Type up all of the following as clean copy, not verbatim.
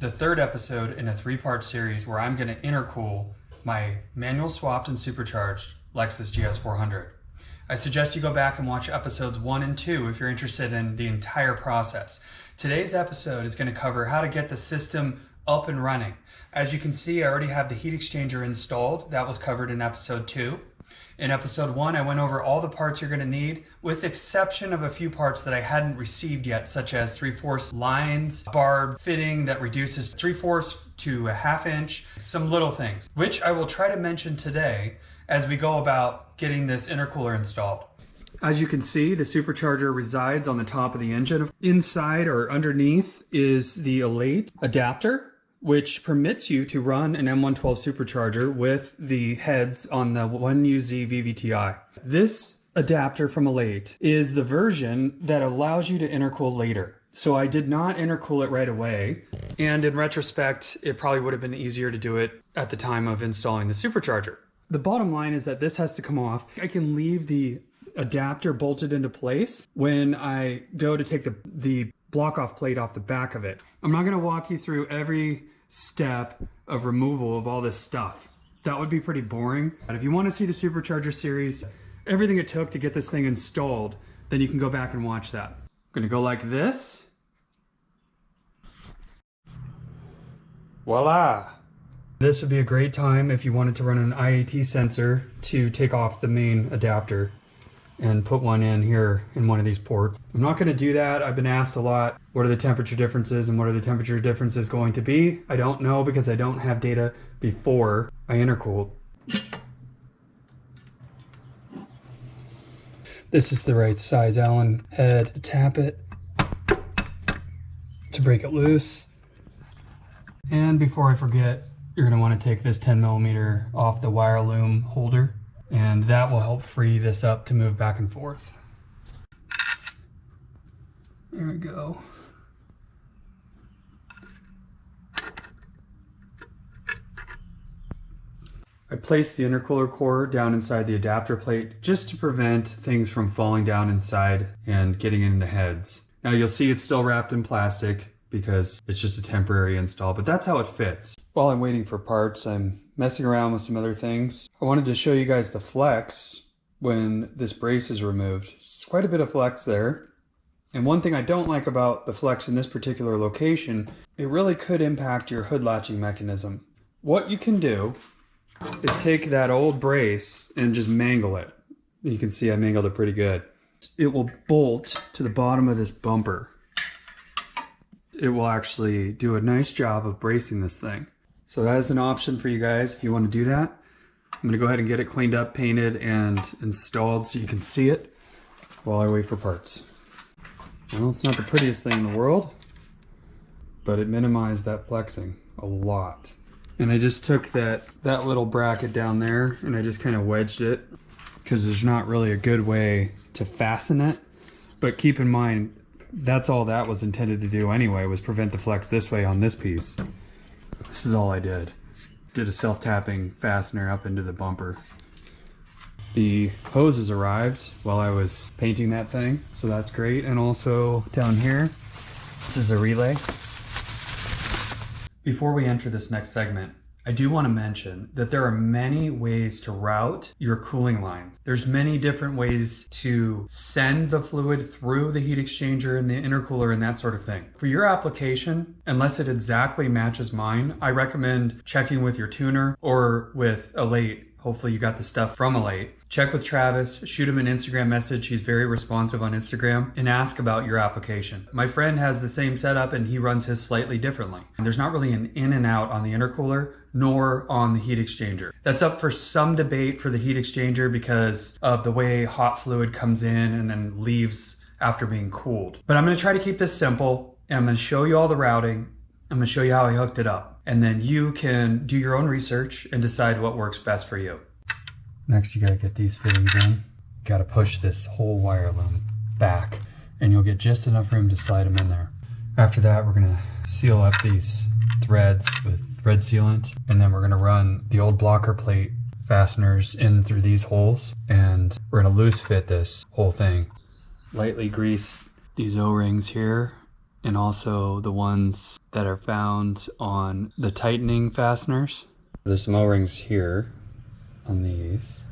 the third episode in a three-part series where I'm going to intercool my manual swapped and supercharged LEXUS GS400. I suggest you go back and watch episodes 1 and 2 if you're interested in the entire process. Today's episode is going to cover how to get the system up and running. As you can see, I already have the heat exchanger installed. That was covered in episode 2. In episode 1, I went over all the parts you're going to need, with the exception of a few parts that I hadn't received yet, such as 3/4 lines, barb fitting that reduces 3/4 to a 1/2 inch, some little things, which I will try to mention today as we go about getting this intercooler installed. As you can see, the supercharger resides on the top of the engine. Inside or underneath is the Elate adapter, which permits you to run an M112 supercharger with the heads on the 1UZ VVTi. This adapter from Elate is the version that allows you to intercool later. So I did not intercool it right away, and in retrospect, it probably would have been easier to do it at the time of installing the supercharger. The bottom line is that this has to come off. I can leave the adapter bolted into place when I go to take the block off plate off the back of it. I'm not going to walk you through every step of removal of all this stuff. That would be pretty boring. But if you want to see the supercharger series, everything it took to get this thing installed, then you can go back and watch that. I'm going to go like this. Voila! This would be a great time if you wanted to run an IAT sensor to take off the main adapter and put one in here in one of these ports. I'm not going to do that. I've been asked a lot, what are the temperature differences and what are the temperature differences going to be? I don't know because I don't have data before I intercooled. This is the right size Allen head to tap it, to break it loose. And before I forget, you're going to want to take this 10mm off the wire loom holder, and that will help free this up to move back and forth. There we go. I placed the intercooler core down inside the adapter plate just to prevent things from falling down inside and getting in the heads. Now you'll see it's still wrapped in plastic because it's just a temporary install, but that's how it fits. While I'm waiting for parts, I'm messing around with some other things. I wanted to show you guys the flex when this brace is removed. It's quite a bit of flex there. And one thing I don't like about the flex in this particular location, it really could impact your hood latching mechanism. What you can do is take that old brace and just mangle it. You can see I mangled it pretty good. It will bolt to the bottom of this bumper. It will actually do a nice job of bracing this thing. So that is an option for you guys if you want to do that. I'm going to go ahead and get it cleaned up, painted, and installed so you can see it while I wait for parts. Well, it's not the prettiest thing in the world, but it minimized that flexing a lot. And I just took that little bracket down there and I just kind of wedged it because there's not really a good way to fasten it. But keep in mind, that's all that was intended to do anyway, was prevent the flex this way on this piece. This is all I did. Did a self-tapping fastener up into the bumper. The hoses arrived while I was painting that thing, so that's great. And also down here, this is a relay. Before we enter this next segment, I do want to mention that there are many ways to route your cooling lines. There's many different ways to send the fluid through the heat exchanger and the intercooler and that sort of thing. For your application, unless it exactly matches mine, I recommend checking with your tuner or with Elate. Hopefully you got the stuff from Elate. Check with Travis, shoot him an Instagram message. He's very responsive on Instagram, and ask about your application. My friend has the same setup and he runs his slightly differently. And there's not really an in and out on the intercooler nor on the heat exchanger. That's up for some debate for the heat exchanger because of the way hot fluid comes in and then leaves after being cooled. But I'm going to try to keep this simple, and I'm going to show you all the routing. I'm going to show you how I hooked it up, and then you can do your own research and decide what works best for you. Next, you got to get these fittings in. You got to push this whole wire loom back, and you'll get just enough room to slide them in there. After that, we're going to seal up these threads with thread sealant, and then we're going to run the old blocker plate fasteners in through these holes, and we're going to loose fit this whole thing. Lightly grease these O-rings here and also the ones that are found on the tightening fasteners. There's some O-rings here on these.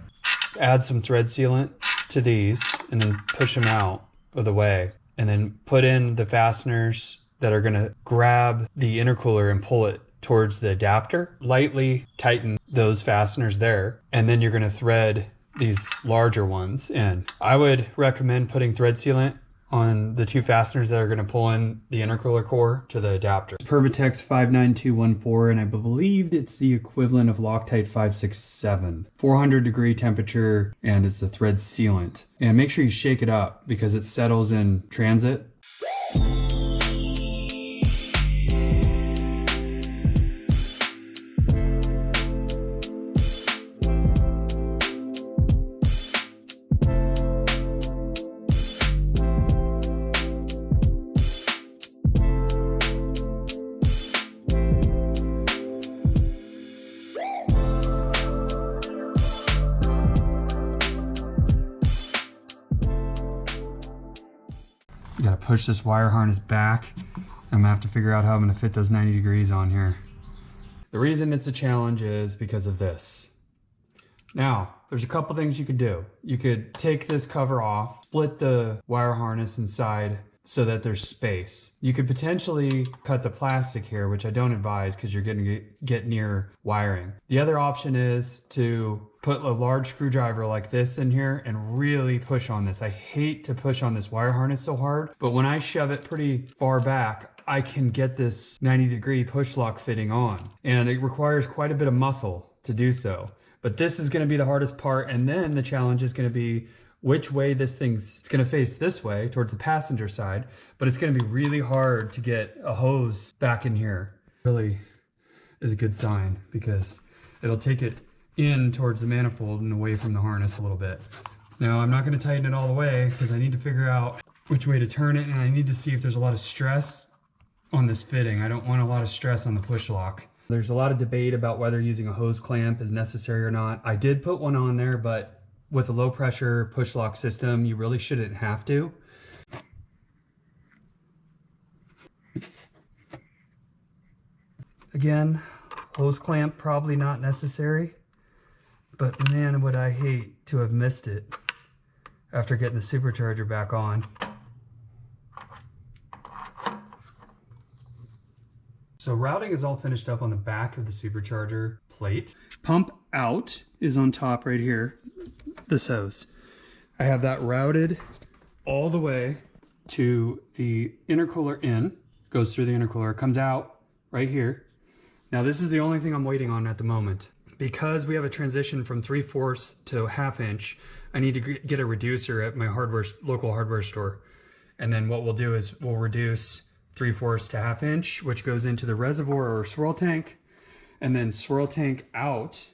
Add some thread sealant to these and then push them out of the way, and then put in the fasteners that are gonna grab the intercooler and pull it towards the adapter. Lightly tighten those fasteners there, and then you're gonna thread these larger ones in. I would recommend putting thread sealant on the two fasteners that are going to pull in the intercooler core to the adapter. Permatex 59214, and I believe it's the equivalent of Loctite 567. 400 degree temperature, and it's a thread sealant. And make sure you shake it up because it settles in transit. Gotta push this wire harness back. I'm gonna have to figure out how I'm gonna fit those 90 degrees on here. The reason it's a challenge is because of this. Now, there's a couple things you could do. You could take this cover off, split the wire harness inside so that there's space. You could potentially cut the plastic here, which I don't advise because you're gonna get near wiring. The other option is to put a large screwdriver like this in here and really push on this. I hate to push on this wire harness so hard, but when I shove it pretty far back, I can get this 90-degree push lock fitting on. And it requires quite a bit of muscle to do so. But this is gonna be the hardest part, and then the challenge is gonna be which way this it's gonna face this way towards the passenger side, but it's gonna be really hard to get a hose back in here. Really is a good sign because it'll take it in towards the manifold and away from the harness a little bit. Now I'm not gonna tighten it all the way because I need to figure out which way to turn it, and I need to see if there's a lot of stress on this fitting. I don't want a lot of stress on the push lock. There's a lot of debate about whether using a hose clamp is necessary or not. I did put one on there, but with a low pressure push lock system, you really shouldn't have to. Again, hose clamp probably not necessary, but man, would I hate to have missed it after getting the supercharger back on. So routing is all finished up on the back of the supercharger plate. Pump out is on top right here, this hose. I have that routed all the way to the intercooler in, goes through the intercooler, comes out right here. Now this is the only thing I'm waiting on at the moment. Because we have a transition from 3/4 to 1/2 inch, I need to get a reducer at my local hardware store. And then what we'll do is we'll reduce 3/4 to 1/2 inch, which goes into the reservoir or swirl tank, and then swirl tank out,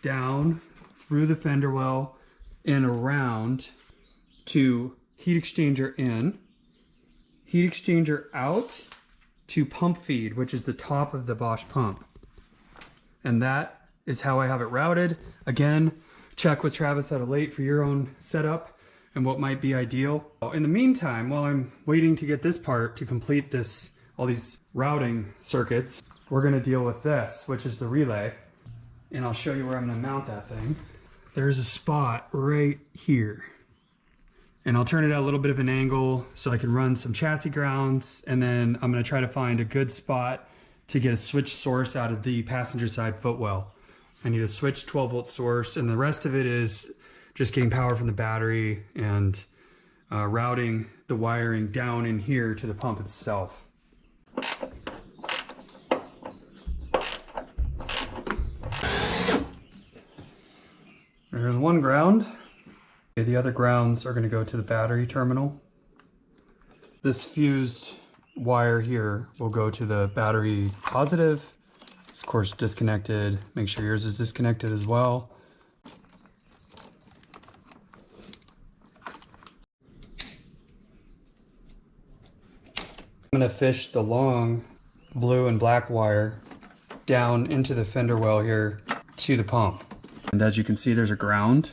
down through the fender well and around to heat exchanger in, heat exchanger out to pump feed, which is the top of the Bosch pump. And that is how I have it routed. Again, check with Travis at a late for your own setup and what might be ideal. In the meantime, while I'm waiting to get this part to complete all these routing circuits, we're gonna deal with this, which is the relay. And I'll show you where I'm gonna mount that thing. There's a spot right here. And I'll turn it at a little bit of an angle so I can run some chassis grounds, and then I'm gonna try to find a good spot to get a switch source out of the passenger side footwell. I need a switch 12-volt source, and the rest of it is just getting power from the battery and routing the wiring down in here to the pump itself. There's one ground. The other grounds are going to go to the battery terminal. This fused wire here will go to the battery positive. It's of course disconnected. Make sure yours is disconnected as well. I'm going to fish the long blue and black wire down into the fender well here to the pump. And as you can see, there's a ground,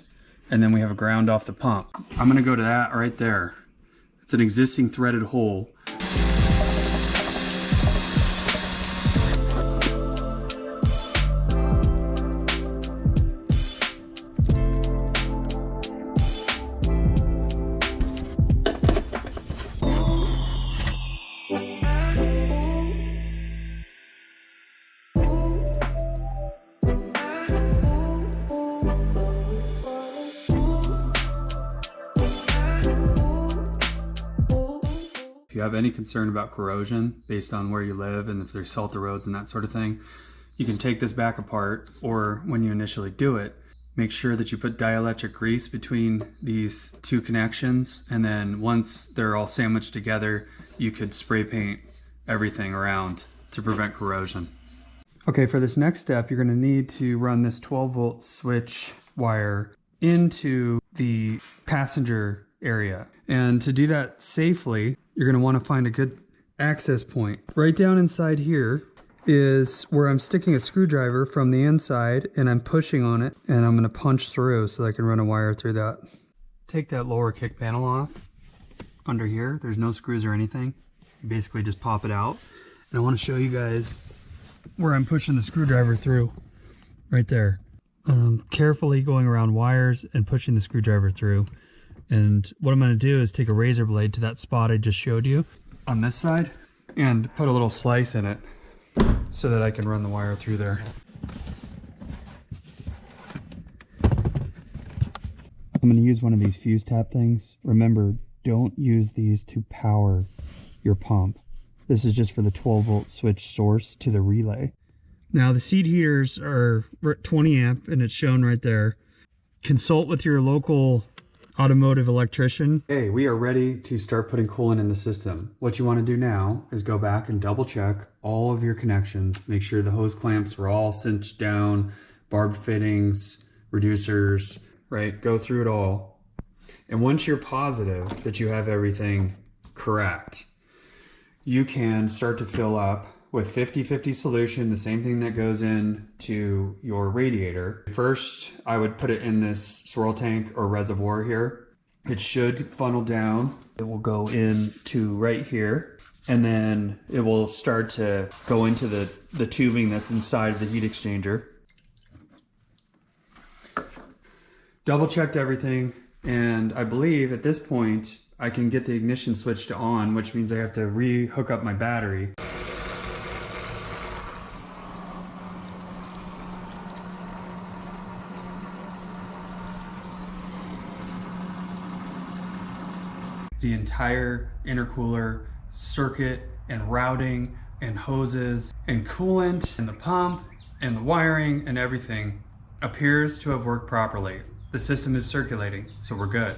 and then we have a ground off the pump. I'm gonna go to that right there. It's an existing threaded hole. you have any concern about corrosion based on where you live and if there's salty roads and that sort of thing, you can take this back apart, or when you initially do it, make sure that you put dielectric grease between these two connections, and then once they're all sandwiched together, you could spray paint everything around to prevent corrosion. Okay, for this next step, you're going to need to run this 12-volt switch wire into the passenger area. And to do that safely, you're going to want to find a good access point. Right down inside here is where I'm sticking a screwdriver from the inside, and I'm pushing on it, and I'm going to punch through so that I can run a wire through that. Take that lower kick panel off. Under here, there's no screws or anything. You basically just pop it out. And I want to show you guys where I'm pushing the screwdriver through. Right there. Carefully going around wires and pushing the screwdriver through. And what I'm going to do is take a razor blade to that spot I just showed you on this side and put a little slice in it so that I can run the wire through there. I'm going to use one of these fuse tap things. Remember, don't use these to power your pump. This is just for the 12-volt switch source to the relay. Now the seat heaters are 20 amp and it's shown right there. Consult with your local automotive electrician. Okay, we are ready to start putting coolant in the system. What you want to do now is go back and double check all of your connections. Make sure the hose clamps are all cinched down, barbed fittings, reducers, right? Go through it all. And once you're positive that you have everything correct, you can start to fill up with 50-50 solution, the same thing that goes into your radiator. First, I would put it in this swirl tank or reservoir here. It should funnel down. It will go into right here, and then it will start to go into the tubing that's inside of the heat exchanger. Double checked everything, and I believe at this point, I can get the ignition switch to on, which means I have to re-hook up my battery. The entire intercooler circuit and routing and hoses and coolant and the pump and the wiring and everything appears to have worked properly. The system is circulating, so we're good.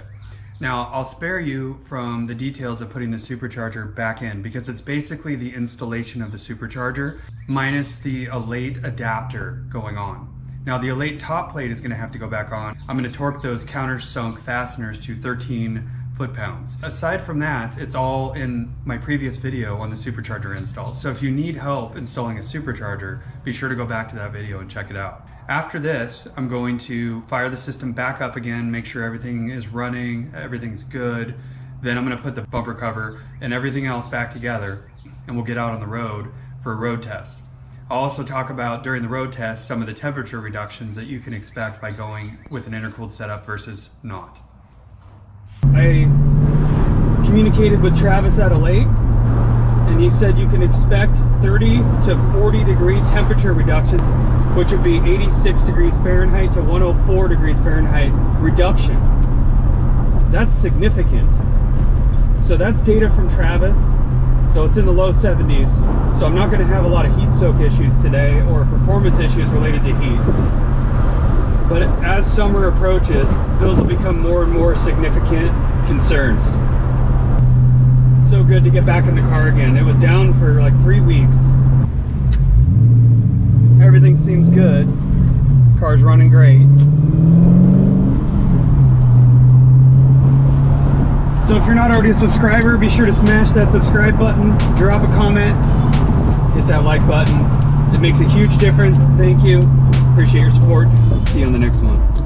Now, I'll spare you from the details of putting the supercharger back in because it's basically the installation of the supercharger minus the Elate adapter going on. Now, the Elate top plate is going to have to go back on. I'm going to torque those countersunk fasteners to 13 foot-pounds. Aside from that, it's all in my previous video on the supercharger install. So if you need help installing a supercharger, be sure to go back to that video and check it out. After this, I'm going to fire the system back up again, make sure everything is running, everything's good. Then I'm going to put the bumper cover and everything else back together, and we'll get out on the road for a road test. I'll also talk about during the road test some of the temperature reductions that you can expect by going with an intercooled setup versus not. I communicated with Travis at Elate, and he said you can expect 30 to 40 degree temperature reductions, which would be 86 degrees Fahrenheit to 104 degrees Fahrenheit reduction. That's significant. So that's data from Travis. So it's in the low 70s. So I'm not going to have a lot of heat soak issues today or performance issues related to heat. But as summer approaches, those will become more and more significant concerns. It's so good to get back in the car again. It was down for like 3 weeks. Everything seems good. Car's running great. So if you're not already a subscriber, be sure to smash that subscribe button, drop a comment, hit that like button. It makes a huge difference. Thank you. Appreciate your support. See you on the next one.